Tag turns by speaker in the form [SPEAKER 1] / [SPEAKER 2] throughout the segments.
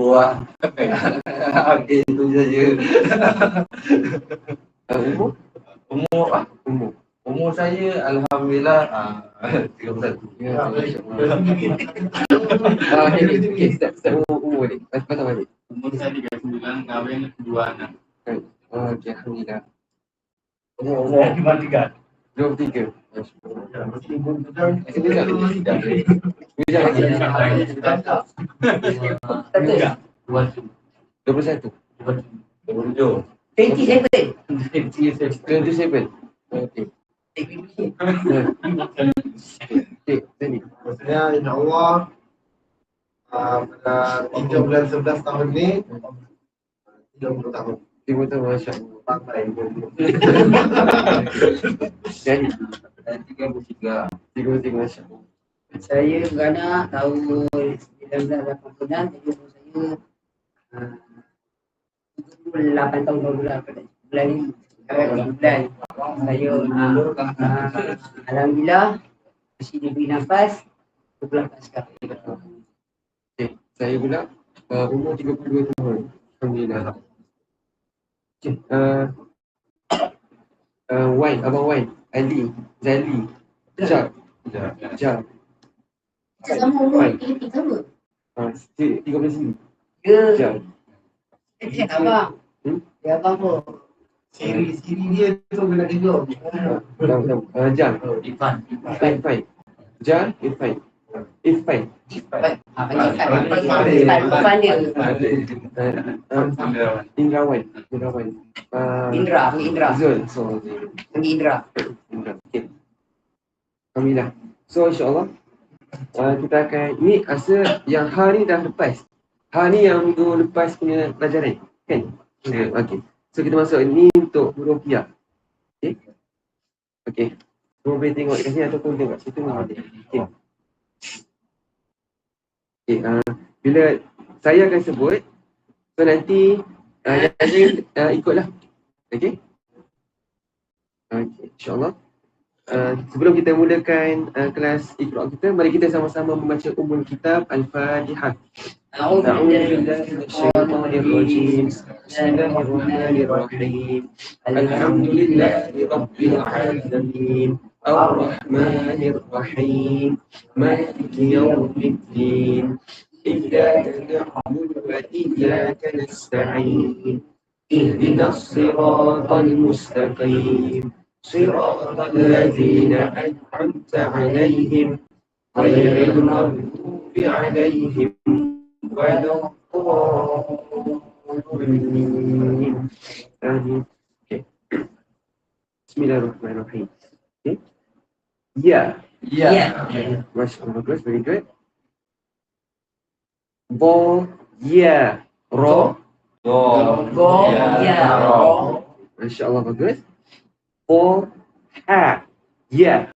[SPEAKER 1] buah. Okey, itu saja. Umur umur saya alhamdulillah 31.
[SPEAKER 2] Ya,
[SPEAKER 3] Okey, start umur ni. Pasal balik.
[SPEAKER 2] umur saya 39, kahwin 2 anak.
[SPEAKER 3] Okey, alhamdulillah.
[SPEAKER 1] Umur 23.
[SPEAKER 3] 23.
[SPEAKER 1] Enggak.
[SPEAKER 3] 21.
[SPEAKER 1] 27.
[SPEAKER 4] 27.
[SPEAKER 3] 27. Okey. Okey, tadi.
[SPEAKER 5] Maksudnya insyaAllah pada 3 bulan 11 tahun ni 30 tahun.
[SPEAKER 3] 30 tahun, Masya Allah.
[SPEAKER 5] Sampai
[SPEAKER 3] Jadi,
[SPEAKER 1] 33.
[SPEAKER 3] 33, Masya Allah.
[SPEAKER 4] Saya beranak tahun 1986, jadi umur saya 78 tahun bulan ni. Bulan saya alhamdulillah masih diberi nafas 28 sekarang.
[SPEAKER 3] Okey, saya pula umur 32 tahun. Alhamdulillah. Okey, Wan, Abang Wan, Ali, Zali, Jab.
[SPEAKER 6] Sama umur kita sama.
[SPEAKER 3] 13 sini.
[SPEAKER 4] Ya,
[SPEAKER 3] Jab.
[SPEAKER 4] abang. Ya abang pun.
[SPEAKER 5] siri dia tu kena tengok.
[SPEAKER 3] Jam.
[SPEAKER 1] Irfan.
[SPEAKER 3] Irfan. Jam, Irfan. Irfan.
[SPEAKER 4] Irfan dia.
[SPEAKER 3] Indrawan.
[SPEAKER 4] Indra.
[SPEAKER 3] Zul. So,
[SPEAKER 4] Panggil Indra.
[SPEAKER 3] okay. Alhamdulillah. So, insyaAllah kita akan, ni rasa yang hari dah lepas. Hari yang minggu lepas punya pelajaran. Kan? Okay. So, kita masuk ni untuk huruf ya. Okay. Okay. Semua boleh tengok kat sini ataupun tengok situ. Okay. Okay. Bila saya akan sebut, so nanti yang ikutlah. Okay. Okay. InsyaAllah. Sebelum kita mulakan kelas Iqra kita, mari kita sama-sama membaca umul kitab Al-Fatihah. A'udzubillahiminasyaitonirrajim. Bismillahirrahmanirrahim. Alhamdulillahirabbil alamin. Ar-Rahmanir-Rahim. Maliki yaumiddin. Iyyaka na'budu wa iyyaka nasta'in. Ihdinas siratal mustaqim. صراط الذين أنعمت عليهم غير المغضوب عليهم ولا الضالين. Bismillahirrahmanirrahim. Okay. Ya. Masya-Allah, bagus, very good. Bo, ya, ro. Masya-Allah, bagus. Bo, ha, ya.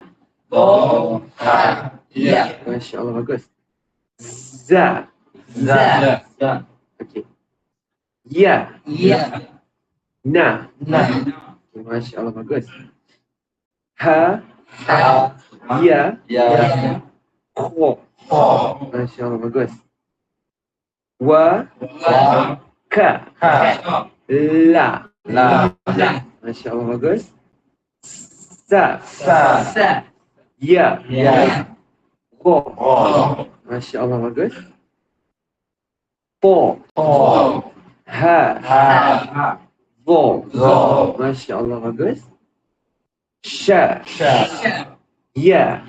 [SPEAKER 3] Masya Allah, bagus. Za. Okay. Ya. Na. Okay, Masya Allah, bagus. Ha. Ya. Kho. Masya Allah, bagus. Wa. Ka. La. Masya Allah, bagus. Sa. Ya. Go. Masya Allah, bagus. Po. Ha. Go. Masya Allah, bagus. Sha. Ya.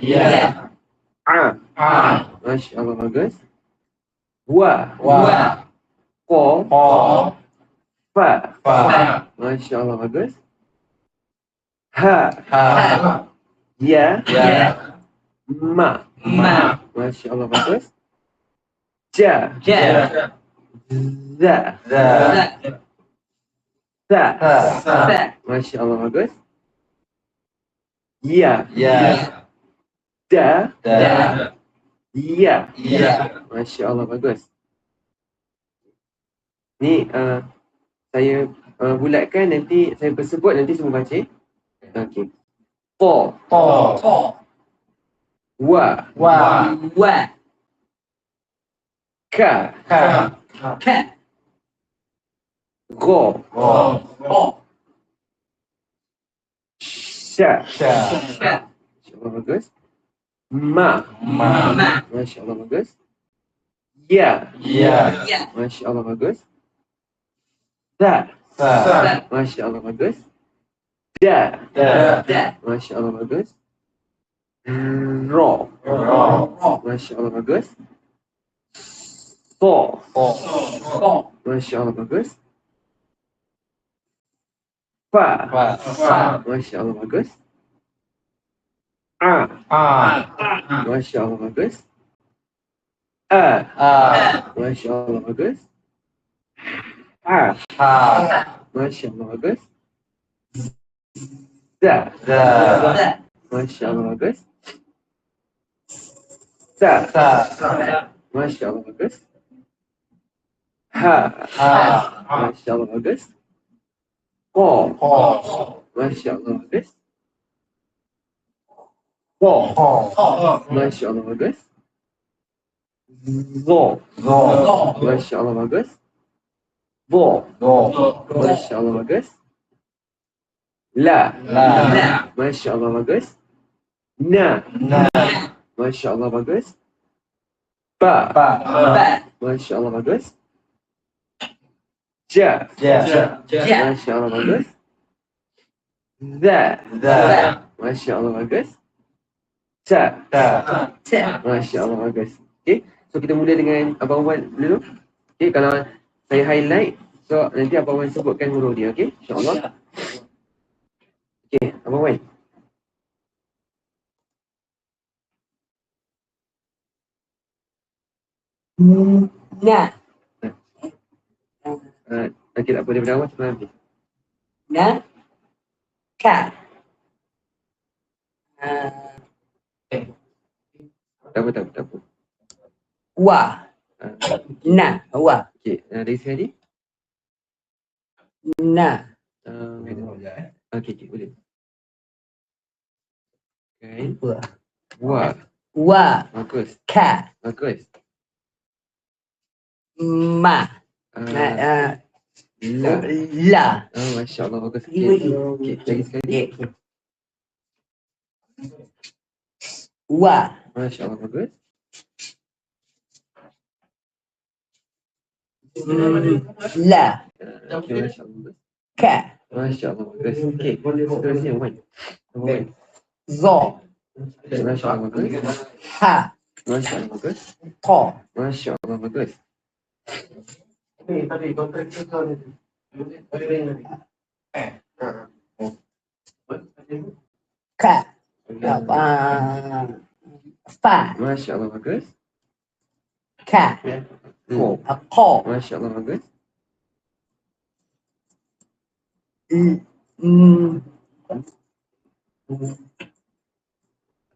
[SPEAKER 3] A. Masya Allah, bagus. Wa. Ko. Fa. Masya Allah, bagus. Ha. Ya. Ma. Masya Allah, bagus. Ja. Za. Masya Allah, bagus. Ya. Da. Ya. Masya Allah, bagus. Ni saya bulatkan, nanti saya bersebut, nanti semua baca. Okey. Po. Wa. Ka. Go. Sya. InsyaAllah bagus. Ma. MasyaAllah bagus. Ya. MasyaAllah bagus. Za. MasyaAllah bagus. Da. MasyaAllah bagus. Ro. MasyaAllah bagus. So. MasyaAllah bagus. Fa. MasyaAllah bagus. A. MasyaAllah bagus. A. MasyaAllah bagus. A. MasyaAllah bagus. Za. MasyaAllah bagus. Sa. MasyaAllah bagus. Ha. MasyaAllah bagus. Ko. MasyaAllah bagus. Ko. MasyaAllah bagus. Zo. MasyaAllah bagus. Bo. MasyaAllah bagus. La. MasyaAllah bagus. Na. MasyaAllah bagus. Ba. MasyaAllah bagus. Ja. MasyaAllah bagus. Za. MasyaAllah bagus. Sa. MasyaAllah bagus. Okay, so kita mula dengan Abang Wan dulu. Okay, kalau saya highlight, so nanti Abang Wan sebutkan huruf dia, okay? InsyaAllah. Okay, Abang Wan.
[SPEAKER 4] Na.
[SPEAKER 3] Okay, tak apa, daripada awal sampai habis.
[SPEAKER 4] Na. Ka.
[SPEAKER 3] Tak apa.
[SPEAKER 4] Wa. Na. Wa.
[SPEAKER 3] Okay, dari sekali.
[SPEAKER 4] Na.
[SPEAKER 3] Okay, boleh. Okay.
[SPEAKER 4] Wa.
[SPEAKER 3] Wa. Bagus.
[SPEAKER 4] Ka.
[SPEAKER 3] Bagus.
[SPEAKER 4] Ma.
[SPEAKER 3] La.
[SPEAKER 4] La.
[SPEAKER 3] MasyaAllah bagus.
[SPEAKER 4] Lagi.
[SPEAKER 3] Okay, lagi sekali.
[SPEAKER 4] Wa.
[SPEAKER 3] MasyaAllah bagus.
[SPEAKER 4] La.
[SPEAKER 3] Okay, MasyaAllah bagus.
[SPEAKER 4] Ka.
[SPEAKER 3] MasyaAllah bagus. Okay, seterusnya Wan. Wan.
[SPEAKER 4] Zo.
[SPEAKER 3] MasyaAllah bagus.
[SPEAKER 4] Ha.
[SPEAKER 3] MasyaAllah bagus.
[SPEAKER 4] Ko.
[SPEAKER 3] MasyaAllah bagus.
[SPEAKER 5] Tadi kontrak kau ni.
[SPEAKER 4] Ka. Fa.
[SPEAKER 3] MasyaAllah bagus.
[SPEAKER 4] Ka.
[SPEAKER 3] Ko.
[SPEAKER 4] Ko.
[SPEAKER 3] MasyaAllah bagus.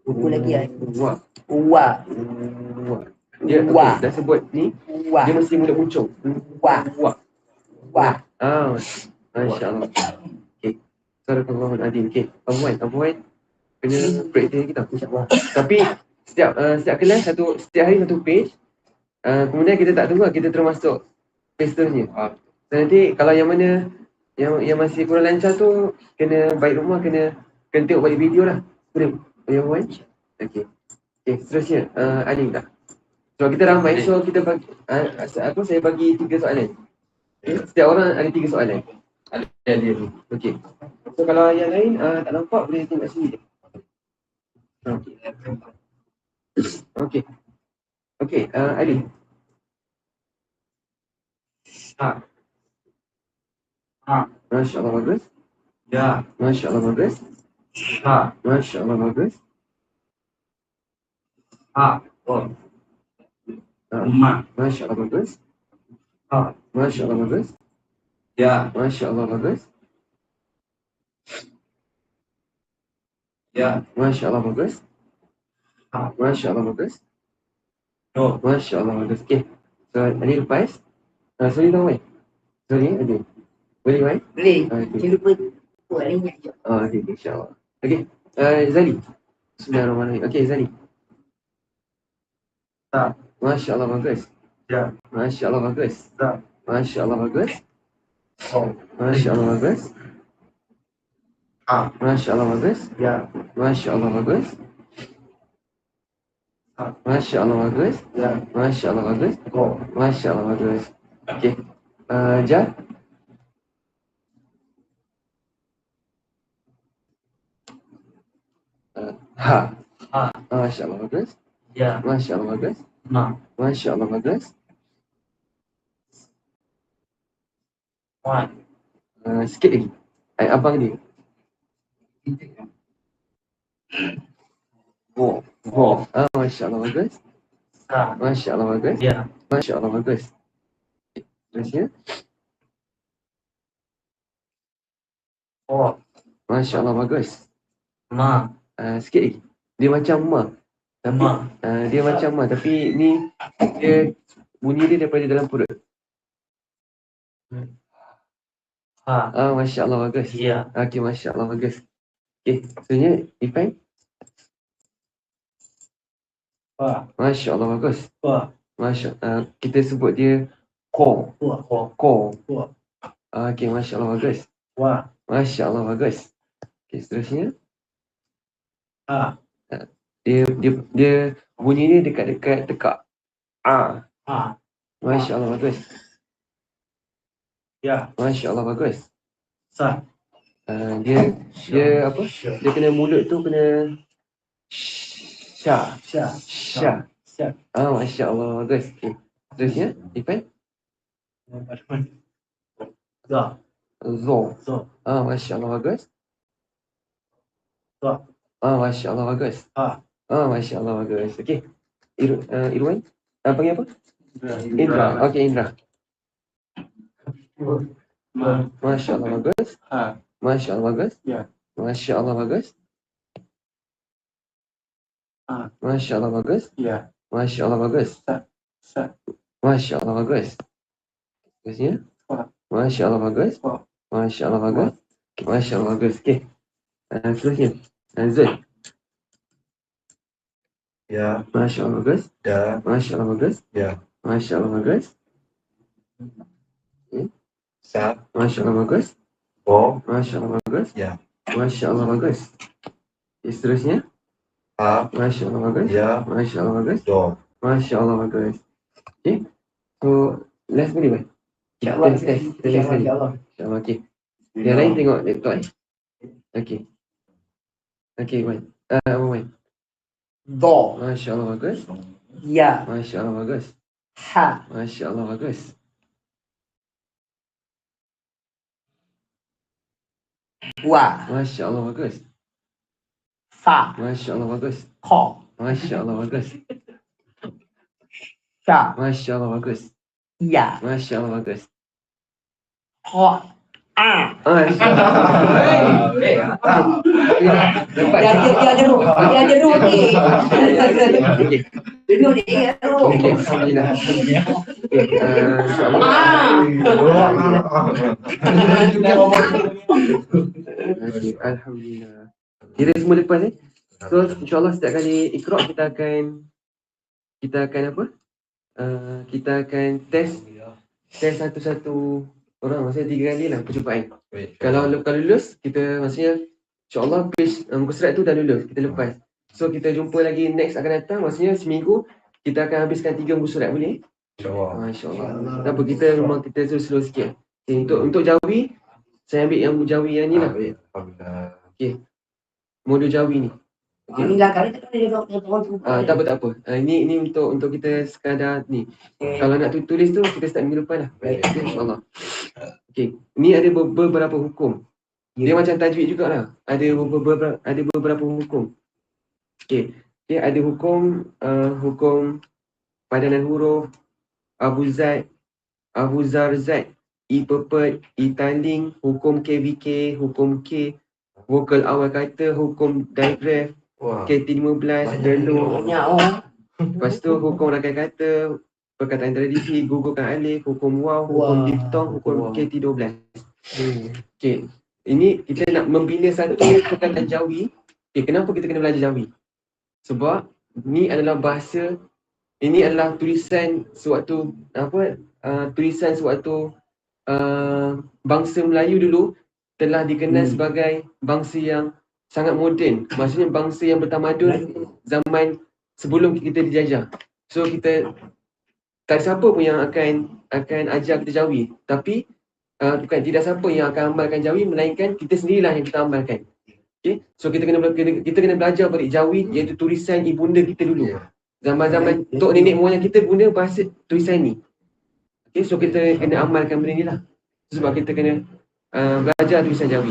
[SPEAKER 4] Buku lagi
[SPEAKER 3] Wa.
[SPEAKER 4] Wa.
[SPEAKER 3] Wa. Dia
[SPEAKER 4] Wa.
[SPEAKER 3] dah sebut ni,
[SPEAKER 4] Wa.
[SPEAKER 3] dia mesti mula pucung.
[SPEAKER 4] Wa. Wa.
[SPEAKER 3] MasyaAllah. Okay. Sadaqallahul Azim. Okay. Abang Wan kena praktis kita. Tapi setiap kelas setiap hari satu page. Kemudian kita tak tunggu, kita termasuk page seterusnya. So nanti kalau yang mana yang masih kurang lancar tu kena balik rumah, kena tengok balik video lah. Boleh? Boleh Wan? Okay. Okay, seterusnya Alim dah. So kita ramai, so kita bagi saya bagi 3 soalan. Okay. Setiap orang ada 3 soalan. Ada dia tu. Okay. So kalau yang lain tak nampak, boleh tengok sini je. Okay. Okay, Ali. MasyaAllah bagus.
[SPEAKER 1] Ya.
[SPEAKER 3] MasyaAllah bagus. MasyaAllah bagus. MasyaAllah bagus. MasyaAllah bagus.
[SPEAKER 1] Ya.
[SPEAKER 3] MasyaAllah bagus.
[SPEAKER 1] Ya.
[SPEAKER 3] MasyaAllah bagus. MasyaAllah bagus.
[SPEAKER 1] No.
[SPEAKER 3] MasyaAllah bagus. Okay. So, Ali lepas. Sorry tau, Wan. Sorry, okay. Boleh, Wan?
[SPEAKER 4] Boleh.
[SPEAKER 3] Okay.
[SPEAKER 4] Jangan lupa buat lagi je.
[SPEAKER 3] Okay, insyaAllah. Okay. Zali. Bismillahirrahmanirrahim. Okay, Zali. MasyaAllah bagus.
[SPEAKER 1] Ya.
[SPEAKER 3] Masya Allah, bagus.
[SPEAKER 1] Ya.
[SPEAKER 3] Masya Allah, bagus.
[SPEAKER 1] Oh.
[SPEAKER 3] Masya Allah, bagus.
[SPEAKER 1] Ha.
[SPEAKER 3] Masya Allah, bagus.
[SPEAKER 1] Ya.
[SPEAKER 3] Masya Allah, bagus.
[SPEAKER 1] Ha.
[SPEAKER 3] Masya Allah, bagus.
[SPEAKER 1] Ya.
[SPEAKER 3] Masya Allah, bagus.
[SPEAKER 1] Go.
[SPEAKER 3] Masya Allah, bagus. Okey. Ja. Ha.
[SPEAKER 1] Ha.
[SPEAKER 3] Masya Allah, bagus.
[SPEAKER 1] Ya.
[SPEAKER 3] Masya Allah, bagus.
[SPEAKER 1] Ma.
[SPEAKER 3] Masya Allah, bagus.
[SPEAKER 1] Wan.
[SPEAKER 3] Sikit lagi. Abang dia. Go. Go. Masya Allah, bagus.
[SPEAKER 1] Sa.
[SPEAKER 3] Masya Allah, bagus.
[SPEAKER 1] Ya.
[SPEAKER 3] Masya Allah, bagus. Terusnya.
[SPEAKER 1] Oh.
[SPEAKER 3] Masya Allah, bagus.
[SPEAKER 1] Ma.
[SPEAKER 3] Sikit lagi. Dia macam ma. Tapi
[SPEAKER 1] Ma.
[SPEAKER 3] dia macam ma. Tapi ni dia bunyi dia daripada dalam perut.
[SPEAKER 1] Ha.
[SPEAKER 3] Masya Allah, bagus.
[SPEAKER 1] Ya.
[SPEAKER 3] Okey, Masya Allah, bagus. Okey, seterusnya Ipan.
[SPEAKER 1] Fa.
[SPEAKER 3] Masya Allah, bagus.
[SPEAKER 1] Fa.
[SPEAKER 3] Kita sebut dia ko.
[SPEAKER 1] Fu. Ho.
[SPEAKER 3] Ko.
[SPEAKER 1] Fu.
[SPEAKER 3] Okey, Masya Allah, bagus.
[SPEAKER 1] Wa.
[SPEAKER 3] Masya Allah, bagus. Okey, seterusnya.
[SPEAKER 1] Ha.
[SPEAKER 3] Dia bunyi dia dekat-dekat tekak.
[SPEAKER 1] Ha.
[SPEAKER 3] Masya Allah, bagus.
[SPEAKER 1] Ya.
[SPEAKER 3] Masya Allah, bagus.
[SPEAKER 1] Sa.
[SPEAKER 3] Dia apa? Dia kena mulut tu kena sya.
[SPEAKER 1] Sya.
[SPEAKER 3] Sya.
[SPEAKER 1] Sya.
[SPEAKER 3] Masya Allah, bagus. Okey. Seterusnya, Ipan.
[SPEAKER 1] Za.
[SPEAKER 3] Zo.
[SPEAKER 1] Zo.
[SPEAKER 3] Masya Allah, bagus.
[SPEAKER 1] Za.
[SPEAKER 3] Masya Allah, bagus. Masya Allah, bagus. Okey. Irwan. Panggil apa? Indra. Okey, Indra.
[SPEAKER 2] Ma.
[SPEAKER 3] Masya Allah, bagus.
[SPEAKER 2] Ha.
[SPEAKER 3] Masya Allah, bagus.
[SPEAKER 2] Ya.
[SPEAKER 3] Masya Allah, bagus. Masya Allah, bagus.
[SPEAKER 2] Ya.
[SPEAKER 3] Masya Allah, bagus.
[SPEAKER 2] Sa.
[SPEAKER 3] Masya Allah, bagus. Terusnya. Masya Allah, bagus. Masya Allah, bagus. Masya Allah, bagus. Okey. Seterusnya. Zul.
[SPEAKER 1] Ya.
[SPEAKER 3] Masya Allah, bagus.
[SPEAKER 1] Ya.
[SPEAKER 3] Masya Allah, bagus.
[SPEAKER 1] Ya.
[SPEAKER 3] Masya Allah, bagus.
[SPEAKER 1] Sa.
[SPEAKER 3] Masya Allah, bagus.
[SPEAKER 1] Go.
[SPEAKER 3] Masya Allah, bagus.
[SPEAKER 1] Ya.
[SPEAKER 3] Masya Allah, bagus. Seterusnya.
[SPEAKER 1] Ha.
[SPEAKER 3] Masya Allah, bagus.
[SPEAKER 1] Ya.
[SPEAKER 3] Masya Allah, bagus.
[SPEAKER 1] Do.
[SPEAKER 3] Masya Allah, bagus. Okay. So, last boleh kan?
[SPEAKER 4] InsyaAllah.
[SPEAKER 3] Kita test sekali.
[SPEAKER 4] InsyaAllah.
[SPEAKER 3] InsyaAllah, okay. Yang lain tengok laptop Okay. Okay, Wan. Wan.
[SPEAKER 4] Do.
[SPEAKER 3] Masya Allah, bagus.
[SPEAKER 4] Ya.
[SPEAKER 3] Masya Allah, bagus.
[SPEAKER 4] Ha.
[SPEAKER 3] Masya Allah, bagus.
[SPEAKER 4] Wa.
[SPEAKER 3] Masya Allah, bagus.
[SPEAKER 4] Fa.
[SPEAKER 3] Masya Allah, bagus.
[SPEAKER 4] Ko.
[SPEAKER 3] Masya Allah, bagus.
[SPEAKER 4] Sha.
[SPEAKER 3] Masya Allah, bagus.
[SPEAKER 4] Ya.
[SPEAKER 3] Masya Allah, bagus.
[SPEAKER 4] Ho.
[SPEAKER 3] Masya Allah.
[SPEAKER 4] Dia ada roh. Dia ada roh ni.
[SPEAKER 3] Okay.
[SPEAKER 4] Duduk dia ada roh.
[SPEAKER 3] Okay, Alhamdulillah. Okay, insyaAllah. Okay, Alhamdulillah. Kita semua lepas ni. So, insyaAllah setiap kali Iqra' kita akan apa? Kita akan test satu-satu orang, maksudnya 3 kali lah percubaan. Kalau lulus, kita maksudnya insyaAllah page muka surat tu dah lulus, kita lepas. So kita jumpa lagi next akan datang, maksudnya seminggu kita akan habiskan 3 muka surat, boleh?
[SPEAKER 1] InsyaAllah.
[SPEAKER 3] InsyaAllah. Tak apa, kita rumah kita slow sikit. Okay, untuk Jawi, saya ambil yang Jawi yang ni lah.
[SPEAKER 1] Alhamdulillah.
[SPEAKER 3] Modul Jawi ni. Okay.
[SPEAKER 4] Ini lah kali tak ada orang tu.
[SPEAKER 3] Tak apa. Ini untuk kita sekadar ni. Kalau nak tulis tu kita start minggu depan lah.
[SPEAKER 4] Baik.
[SPEAKER 3] Okay, InsyaAllah. Okay. Ni ada beberapa hukum. Dia macam tajwid jugalah. Ada beberapa hukum. Okay. Ada hukum padanan huruf, Abu Zar Zat, I pepet, I tanding, hukum KVK, hukum K, vokal awal kata, hukum digraph,
[SPEAKER 1] Wah.
[SPEAKER 3] KT15, delung.
[SPEAKER 4] Banyak orang.
[SPEAKER 3] Lepas tu hukum rakan kata, perkataan tradisi, gugurkan alif, hukum waw, hukum diftong, hukum KT12. Okay. Ini kita nak membina satu perkataan Jawi. Okay, kenapa kita kena belajar Jawi? Sebab ni adalah bahasa ini adalah tulisan sewaktu tulisan sewaktu bangsa Melayu dulu telah dikenal sebagai bangsa yang sangat moden. Maksudnya bangsa yang bertamadun zaman sebelum kita dijajah. So kita tak ada siapa pun yang akan ajar kita Jawi. Tapi bukan tidak siapa yang akan amalkan Jawi, melainkan kita sendirilah yang kita amalkan. Okay? So kita kena belajar balik Jawi, iaitu tulisan ibunda kita dulu. Zaman-zaman tok nenek moyang kita guna bahasa tulisan ni. Okay, so kita kena amalkan benda ni lah. Sebab kita kena belajar tulisan Jawi.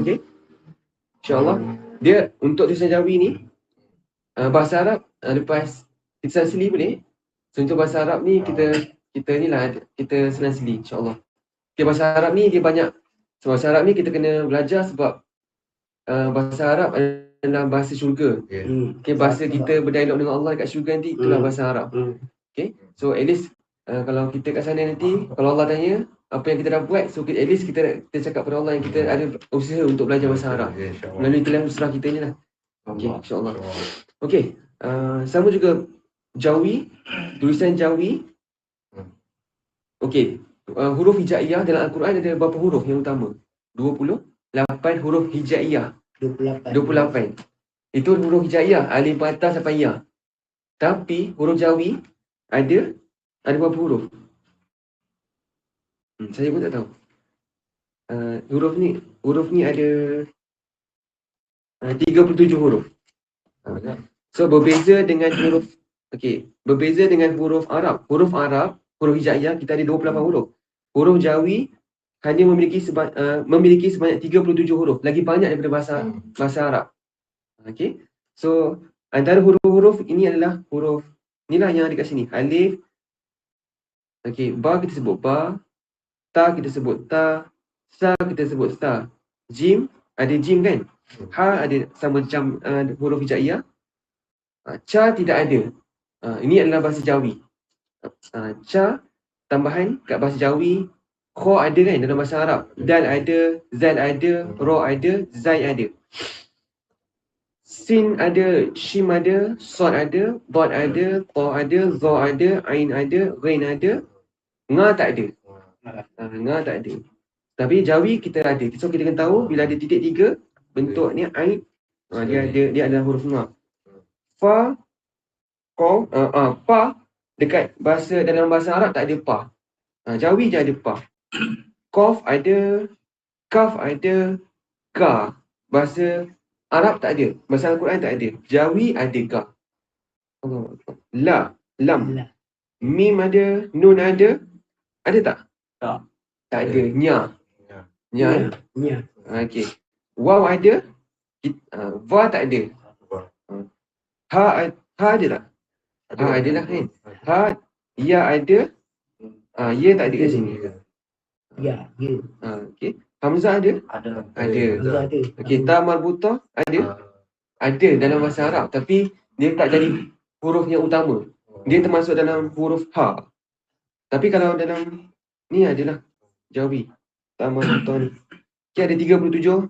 [SPEAKER 3] Okay? InsyaAllah. Dia untuk tulisan Jawi ni, bahasa Arab lepas kita seli boleh. So untuk bahasa Arab ni kita senang seli insyaAllah. Okay, bahasa Arab ni dia banyak. So bahasa Arab ni kita kena belajar sebab bahasa Arab adalah bahasa syurga. Okay, bahasa kita berdialog dengan Allah dekat syurga nanti, itulah bahasa Arab. Okay, so at least kalau kita kat sana nanti, kalau Allah tanya apa yang kita dah buat, so at least kita cakap pada Allah yang kita ada usaha untuk belajar bahasa Arab melalui talian surah kita ni lah. Okay, insyaAllah. Okay, sama juga Jawi, tulisan Jawi. Okay, huruf hijaiyah dalam Al-Quran ada berapa huruf yang utama? 28 huruf hijaiyah. 28. Itu huruf hijaiyah, alif, batas sampai ya. Tapi huruf Jawi ada berapa huruf? Saya pun tak tahu. Huruf ni ada 37 huruf. So berbeza dengan huruf Arab. Huruf Arab, huruf hijaiyah kita ada 28 huruf. Huruf Jawi hanya memiliki sebanyak 37 huruf, lagi banyak daripada bahasa Arab. Okey. So antara huruf-huruf ini adalah huruf inilah yang ada kat sini. Alif. Okey, ba kita sebut ba, ta kita sebut ta, sa kita sebut sa. Jim ada jim kan? Ha ada sama macam huruf hijaiyah. Ca tidak ada. Ini adalah bahasa Jawi. Ca tambahan kat bahasa Jawi. Kho ada kan dalam bahasa Arab. Dal ada, zal ada, ro ada, zai ada. Sin ada, shim ada, sod ada, dot ada, ta ada, za ada, ain ada, ghain ada, nga tak ada. Nga tak ada. Tapi Jawi kita ada. So kita kena tahu bila ada titik 3 bentuk ni ain, dia adalah huruf nga. Fa, qaf, pa dekat dalam bahasa Arab tak ada pa. Jawi je ada pa. Qaf ada, kaf ada, ka. Bahasa Arab tak ada. Bahasa Al-Quran tak ada. Jawi ada ka. La, lam. Mim ada, nun ada. Ada tak? Tak ada. Nya. Nya. Okey. Waw ada. Va tak ada. Ha ada tak? Ha ada lah kan. Ha, ya ada. Ya tak ada kat sini.
[SPEAKER 4] Ya.
[SPEAKER 3] Okey. Hamzah ada?
[SPEAKER 1] Ada.
[SPEAKER 3] Ada. Okey, ta marbutah ada? Ada dalam bahasa Arab, tapi dia tak jadi huruf yang utama. Dia termasuk dalam huruf ha. Tapi kalau dalam ni adalah Jawi. Ta marbutah ni. Okey, ada 37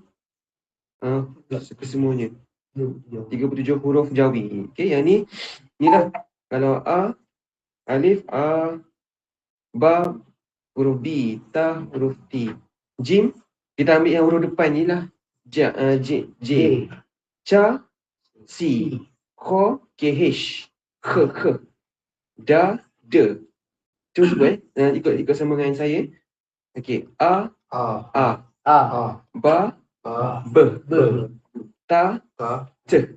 [SPEAKER 3] kesemuanya. 37 huruf Jawi. Okey, yang ni inilah kalau a, alif, a, ba, huruf B, ta, huruf T. Jim, kita ambil yang huruf depan ni lah. J, Ca, C, Kho, KH, Kh, Da, De. Cuba sebut ikut sama dengan saya. Okey, A, Ba, B, Ta, T,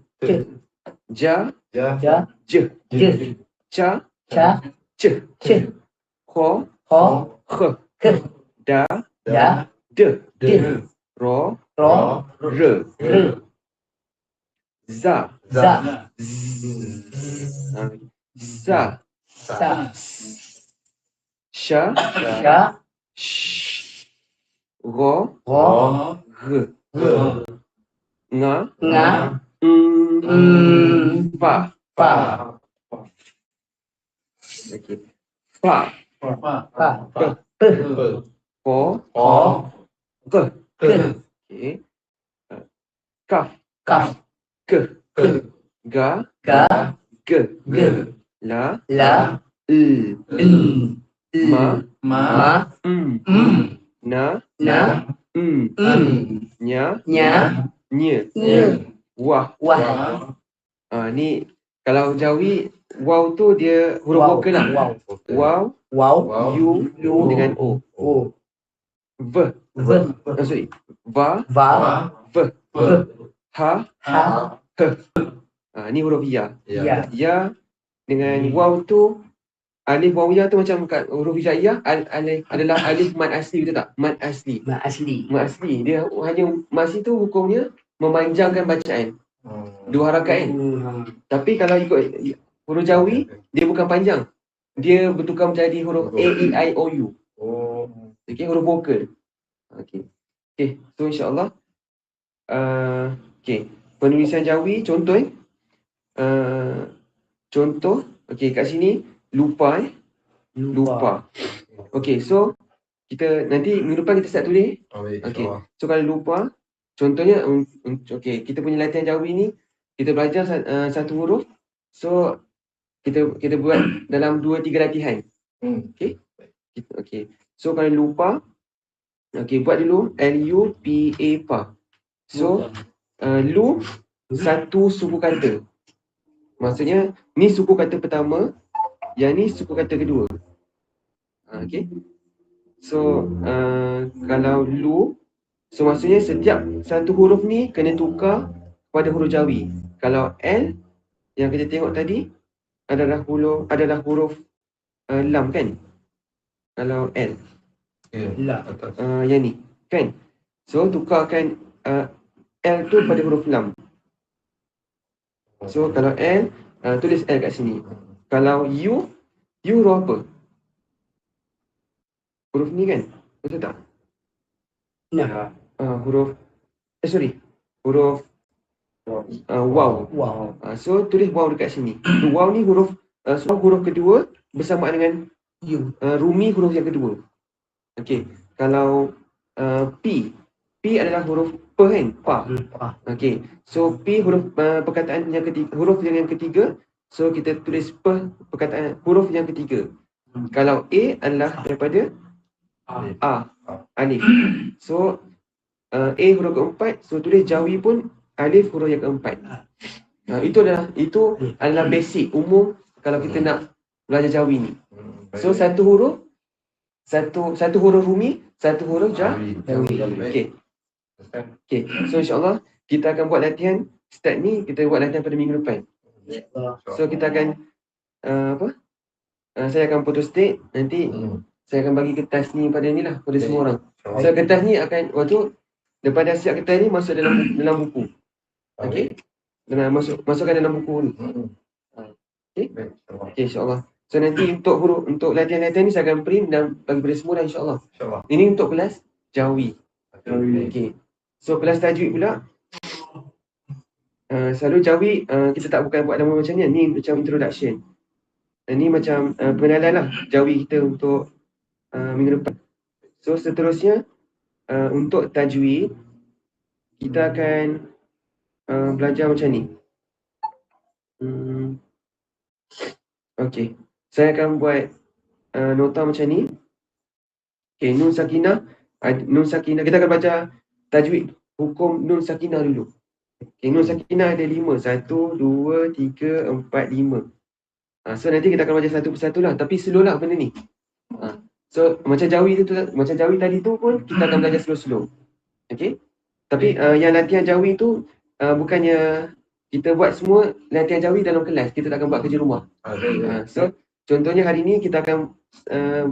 [SPEAKER 3] Ja, J, Ca, C, Kho, Kh, Da, De, Ro, R, Za, Za, Sha, Sh, Ro, G, Nga, Pa. Okey. Pa. Po. Ke. Okey. Kaf. Ke. Ga. Ge. La,
[SPEAKER 4] La,
[SPEAKER 3] l, ma,
[SPEAKER 4] ma,
[SPEAKER 3] na,
[SPEAKER 4] na,
[SPEAKER 3] nya,
[SPEAKER 4] nya,
[SPEAKER 3] nye,
[SPEAKER 4] nye,
[SPEAKER 3] wah.
[SPEAKER 4] wah.
[SPEAKER 3] Ni kalau Jawi waw tu dia huruf
[SPEAKER 4] Wow,
[SPEAKER 3] vokal lah.
[SPEAKER 4] wow.
[SPEAKER 3] Waw,
[SPEAKER 4] Wow,
[SPEAKER 3] u
[SPEAKER 4] U,
[SPEAKER 3] dengan o.
[SPEAKER 4] O,
[SPEAKER 3] V,
[SPEAKER 4] V,
[SPEAKER 3] sorry. Va,
[SPEAKER 4] Va,
[SPEAKER 3] v,
[SPEAKER 4] V,
[SPEAKER 3] ha,
[SPEAKER 4] Ha,
[SPEAKER 3] ni huruf ya.
[SPEAKER 4] Ya,
[SPEAKER 3] Ya dengan waw tu, alif waw ya tu macam kat huruf hijaiyah, alif adalah alif mad asli, betul tak? Mad asli.
[SPEAKER 4] Ma asli.
[SPEAKER 3] Mad asli. Dia hanya masih tu hukumnya memanjangkan bacaan. 2 harakat kan? Tapi kalau ikut huruf Jawi, dia bukan panjang. Dia bertukar menjadi huruf A, E, I, O, U. Okay, huruf vokal. Okay. Okay, so insyaAllah. Okay, penulisan Jawi, contoh contoh, okay, kat sini, lupa. Okay, so kita nanti minggu depan kita start tulis. Okay, so kalau lupa, contohnya, okay, kita punya latihan Jawi ni, kita belajar satu huruf. So, kita buat dalam 2-3 latihan. Okay. Okay. So, kalau lupa, okay, buat dulu L-U-P-A, pa. So, lu, satu suku kata. Maksudnya, ni suku kata pertama, yang ni suku kata kedua. Okay. So, kalau lu, so maksudnya setiap satu huruf ni kena tukar pada huruf Jawi. Kalau L yang kita tengok tadi adalah huruf lam kan? Kalau L. Yang ni kan? So tukarkan L tu pada huruf lam. So kalau L, tulis L kat sini. Kalau U huruf apa? Huruf ni kan? Betul tak?
[SPEAKER 4] Nah,
[SPEAKER 3] Huruf huruf waw.
[SPEAKER 4] wow.
[SPEAKER 3] So tulis waw dekat sini. Waw ni huruf huruf kedua bersamaan dengan
[SPEAKER 4] U,
[SPEAKER 3] rumi huruf yang kedua. Okey. Kalau P adalah huruf P kan? Pa. Okey. So P huruf perkataan yang ketiga, huruf yang ketiga. So kita tulis P perkataan huruf yang ketiga. Kalau A adalah daripada A, alif. So A huruf keempat, so tulis Jawi pun alif huruf yang keempat. Itu adalah basic umum kalau kita nak belajar Jawi ni. So satu huruf rumi, satu huruf Jawi. Okey. Okey. So insya-Allah kita akan buat latihan start ni, kita buat latihan pada minggu depan. So kita akan saya akan photo state nanti. Saya akan bagi kertas ni pada semua orang. So kertas ni akan daripada siap kertas ni masuk dalam buku. Okey. Masukkan dalam buku ni. Okey. Okey, insya-Allah. So nanti untuk latihan-latihan ni saya akan print dan bagi pada semua insya-Allah. Ini untuk kelas Jawi. Okey. So kelas tajwid pula. Selalu Jawi kita bukan buat nama macam ni. Ni macam introduction. Ini macam pengenalan lah Jawi kita untuk minggu depan. So seterusnya untuk tajwid kita akan belajar macam ni. Okey. Saya akan buat nota macam ni. Okey, nun sakinah. Kita akan baca tajwid hukum nun sakinah dulu. Okey, nun sakinah ada 5. 1, 2, 3, 4, 5. So nanti kita akan baca satu persatu lah. Tapi slow lah benda ni. So macam Jawi tadi tu pun kita akan belajar slow-slow. Okey. Tapi yang latihan Jawi tu bukannya kita buat semua latihan Jawi dalam kelas. Kita tak akan buat kerja rumah. So contohnya hari ni kita akan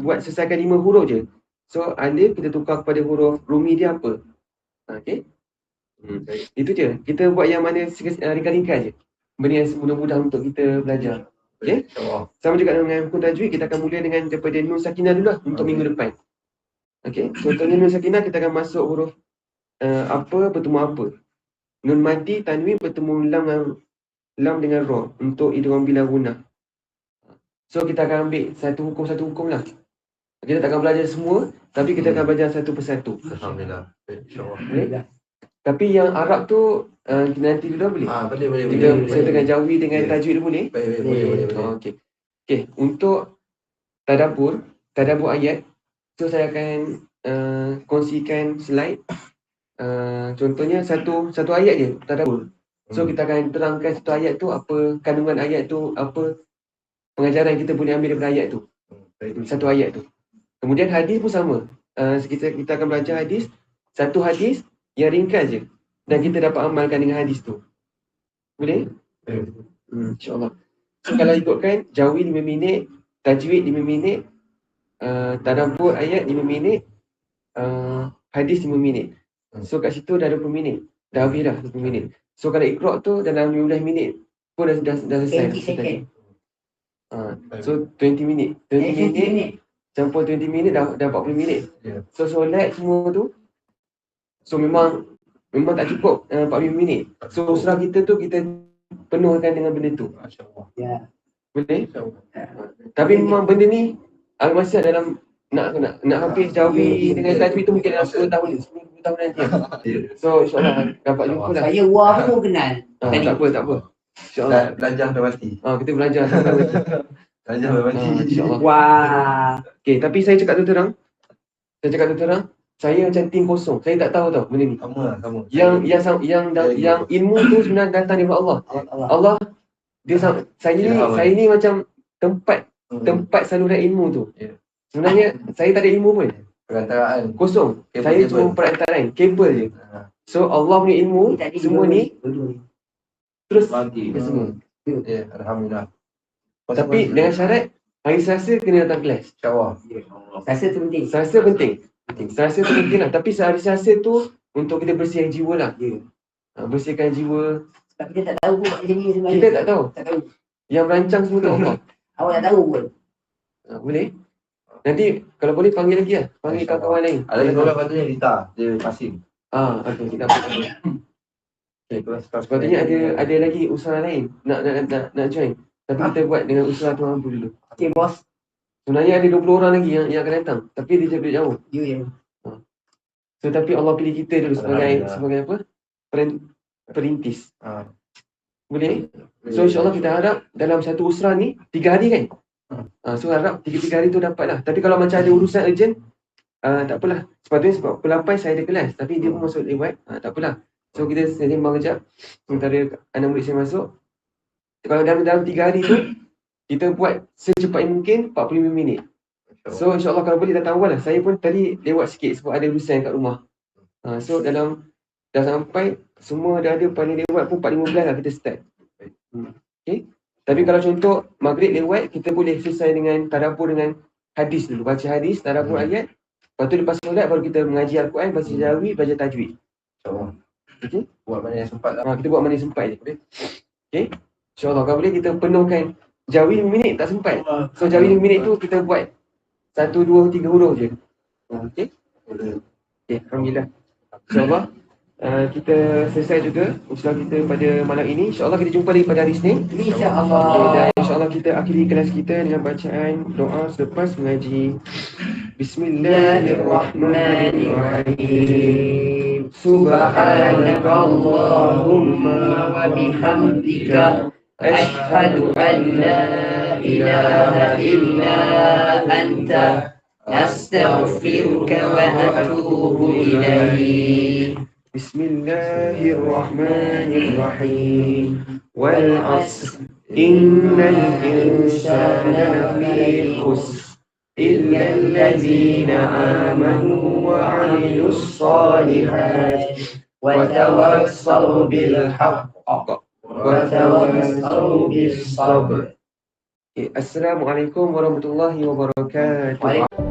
[SPEAKER 3] buat selesaikan 5 huruf je. So alif kita tukar kepada huruf rumi dia apa. Okey. Itu je. Kita buat yang mana ringkas-ringkas je. Benda yang mudah-mudah untuk kita belajar. Okey. Sama juga dengan hukum tajwid, kita akan mula dengan daripada nun sakinah dulu lah untuk minggu depan. Okey. Contohnya nun sakinah kita akan masuk huruf apa bertemu apa. Nun mati tanwin bertemu lam dengan ra untuk idgham bila gunah. So kita akan ambil satu hukum lah. Kita tak akan belajar semua, tapi kita akan belajar satu persatu.
[SPEAKER 1] Alhamdulillah. InsyaAllah.
[SPEAKER 3] Boleh? Tapi yang Arab tu nanti dulu boleh?
[SPEAKER 1] Boleh.
[SPEAKER 3] Kita sertakan Jawi dengan tajwid boleh?
[SPEAKER 1] Boleh.
[SPEAKER 3] Okey. Okey, untuk tadabbur ayat, so saya akan kongsikan slide. Contohnya satu ayat je tadabbur. So kita akan terangkan satu ayat tu, apa kandungan ayat tu, apa pengajaran kita boleh ambil daripada ayat tu. Satu ayat tu. Kemudian hadis pun sama. Kita akan belajar hadis, satu hadis yang ringkas je, dan kita dapat amalkan dengan hadis tu. Boleh? InsyaAllah. So kalau ikutkan, jawi 5 minit, tajwid 5 minit, tadabbur ayat 5 minit, hadis 5 minit. So kat situ dah 20 minit. Dah habis dah 20 minit. So kalau ikhraq tu dalam 15 minit pun dah selesai.
[SPEAKER 4] 20 second.
[SPEAKER 3] So 20 minit. 20 minit campur 20 minit dah 40 minit. So solat semua tu, so memang tak cukup 45 minit. So usrah kita tu kita penuhkan dengan benda tu.
[SPEAKER 4] Ya.
[SPEAKER 3] Boleh? Tapi memang benda ni masih dalam nak habis jawi dengan tajwid tu mungkin dalam 10 tahun nanti. So insyaAllah dapat jumpa lah.
[SPEAKER 4] Saya wah pun kenal.
[SPEAKER 3] Tak apa. InsyaAllah.
[SPEAKER 1] Belajar dah pasti.
[SPEAKER 3] Kita belajar.
[SPEAKER 1] Belajar dah pasti.
[SPEAKER 3] InsyaAllah.
[SPEAKER 4] Wah.
[SPEAKER 3] Okay, tapi saya cakap terang. Saya macam tim kosong. Saya tak tahu tau benda ni.
[SPEAKER 1] Sama.
[SPEAKER 3] Yang ilmu tu sebenarnya datang daripada Allah. Allah dia saya ni macam tempat saluran ilmu tu. Sebenarnya saya tak ada ilmu pun.
[SPEAKER 1] Perantaraan.
[SPEAKER 3] Kosong.
[SPEAKER 1] Kabel.
[SPEAKER 3] Saya cuma perantaraan, kabel je. So Allah punya ilmu semua ni terus
[SPEAKER 1] Bagi.
[SPEAKER 3] ke semua.
[SPEAKER 1] Ya, alhamdulillah.
[SPEAKER 3] Tapi dengan syarat hari Selasa kena datang kelas.
[SPEAKER 1] InsyaAllah.
[SPEAKER 4] Rasa tu penting.
[SPEAKER 3] Selasa penting. Selasa tu penting lah. Tapi hari Selasa tu untuk kita bersihkan jiwa lah. Bersihkan jiwa.
[SPEAKER 4] Sebab kita tak tahu pun macam ni sebenarnya.
[SPEAKER 3] Kita tak tahu.
[SPEAKER 4] Tak tahu.
[SPEAKER 3] Yang merancang semua tu Allah.
[SPEAKER 4] Awak tak tahu pun.
[SPEAKER 3] Boleh? Nanti kalau boleh panggil lagi lah. Panggil kawan-kawan lain.
[SPEAKER 1] Ada yang orang patutnya Rita. Dia passing.
[SPEAKER 3] Okay, kita sepatutnya ada lagi usaha lain nak join. Tapi kita buat dengan usaha Tuhan Abu dulu.
[SPEAKER 4] Okay, bos.
[SPEAKER 3] Sebenarnya ada 20 orang lagi yang akan datang. Tapi dia jauh.
[SPEAKER 4] You.
[SPEAKER 3] So tapi Allah pilih kita dulu sebagai apa? Perintis. Boleh? So insyaAllah kita harap dalam satu usrah ni 3 hari kan? So harap 3 hari tu dapat lah. Tapi kalau macam ada urusan urgent, tak apalah. Sepatutnya sebab pukul 8 saya ada kelas. Tapi dia pun masuk lewat. Tak apalah. So kita sembang kejap. Sementara anak murid saya masuk. Kalau dalam 3 hari tu, kita buat secepat mungkin 45 minit. So insyaAllah kalau boleh datang awal lah. Saya pun tadi lewat sikit sebab ada urusan kat rumah. So dah sampai, semua dah ada paling lewat pun 4.15 lah kita start. Okay. Tapi kalau contoh maghrib lewat, kita boleh selesai dengan tadabbur dengan hadis dulu. Baca hadis, tadabbur ayat. Lepas tu lepas solat baru kita mengaji Al-Quran, baca jawi, belajar tajwid.
[SPEAKER 1] InsyaAllah.
[SPEAKER 3] Okay.
[SPEAKER 1] Buat mana yang sempat lah.
[SPEAKER 3] Kita buat mana yang sempat je. Okay. InsyaAllah kalau boleh kita penuhkan jawi 5 minit tak sempat. So jawi 5 minit tu kita buat 1, 2, 3 huruf je. Okay. Okay, alhamdulillah. InsyaAllah kita selesai juga usaha kita pada malam ini. InsyaAllah kita jumpa lagi pada hari Isnin.
[SPEAKER 4] InsyaAllah.
[SPEAKER 3] Dan insyaAllah kita akhiri kelas kita dengan bacaan doa selepas mengaji. Bismillahirrahmanirrahim. Subhanakallahumma wa bihamdika asyhadu an la ilaha illa anta astaghfiruka wa atubu ilaik. Bismillahirrahmanirrahim. Wal 'asr innal insana lafi khusr illa allazina amanu wa 'amilus solihat wa tawassaw bil haqq wa tawassaw bis sabr. Assalamualaikum warahmatullahi wabarakatuh.